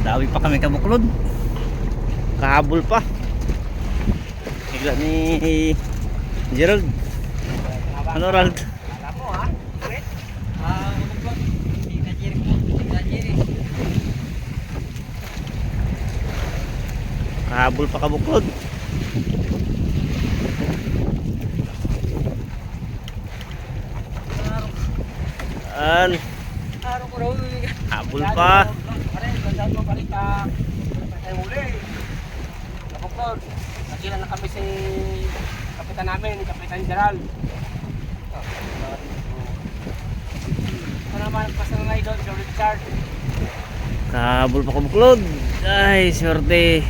Madawi pa kami kabuklod. Kahabol pa. Higla ni Gerald. Ano Gerald? Alam mo ha? Wait. Kabuklod. Hindi Kahabol pa kabuklod. An. araw ko raw. Habol pa. Pare, ganda mo balik ka. Ay huli. Kabuklod. Nakila na kami si kapitan namin, Kapitan Gerald. Ano naman pasang nga doon, Joe Richard. Kahabol pa kabuklod. Ay, swerte.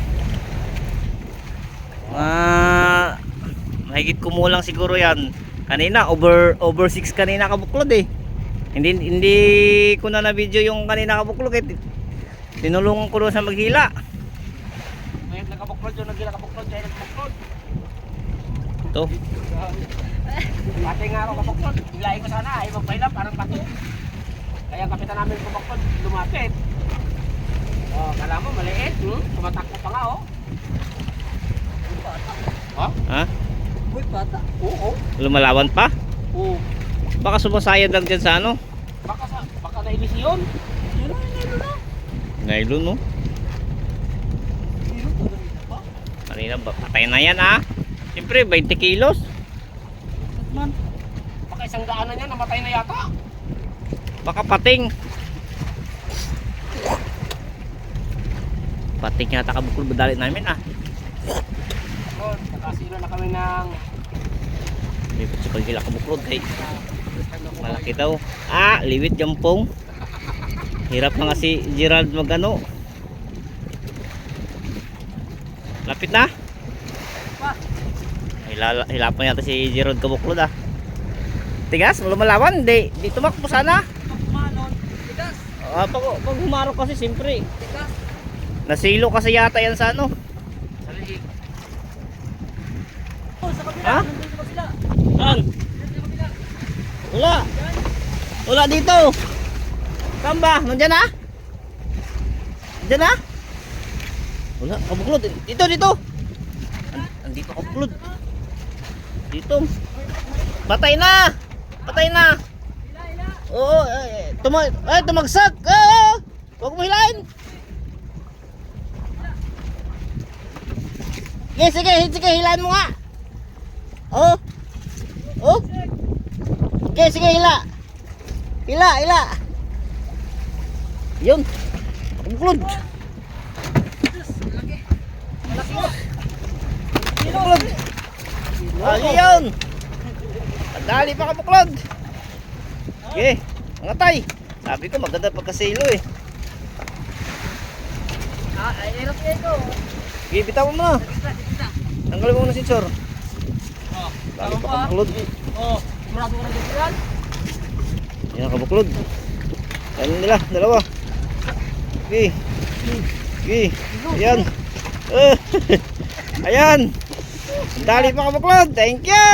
Mahigit kumulang siguro yan. Kanina over 6 kanina kabuklod eh. Hindi ko na video yung kanina kabuklod eh. Tinulungan ko doon sa maghila. Ngayon nagkabuklod yun, nagila kabuklod, kaya nagkabuklod. Ito. Pati nga ako kabuklod, hilahin ko sana, ay magpaila, parang pati. Kaya ang kapitan namin kabuklod, lumapit. Oh, kala mo maliit, tumatakbo pa nga oh. Ha? Ha? Uy, bata. Oo. Lumalawan pa? Oo. Baka sumasayad lang dyan sa ano? Baka nailis yun. Yun na, nilo na. Nylon no? Nilo to, ganito pa. Kanina ba? Patay na yan ah. Siyempre 20 kilos. Man, baka isang daanan niya, namatay na yata. Baka pating. Pating yata kabukol badali namin ah. Oh, nakasilo na kami ng Liwit sa pagkila kabuklod ay malaki daw. Ah, liwit jampong. Hirap na nga si Gerald magano. Lapit na. pa. Hilapan yata si Gerald kabuklod ah. Tigas, lumalawan. Di tumakbo sana. Manon, tigas, Pag humarok kasi siyempre. tigas. Nasilo kasi yata yan sa ano. Salig. Oh, sa kabila, Ha? nandun sa kabila. Saan? Nandun sa kabila. Wala. Wala dito. Saan ba? Nandyan na? Nandyan na? Wala. Kabuklod. Dito. Andito kabuklod. Dito. Patay na. Hila. Oo. Tumagsak. Oo. Huwag mo hilahin. Sige. Hilahin mo nga. Oh. Sige, hila. Hila. Yun. Kabuklod. Malaki mo. Kabuklod. Ayun. Dali pa kabuklod. Okay. Mga tay. Sabi ko maganda pagkasilo eh. Ay, hirap niya ito. Okay, bitaw mo na. Kita. Tanggalin mo muna sensor. Oh, Dali pa kabuklod. Oh, murado ko na dito yan. Yan kabuklod. Ano nila? Dalawa. Okay. Ayan. Ayan. Dali pa kabuklod. Thank you.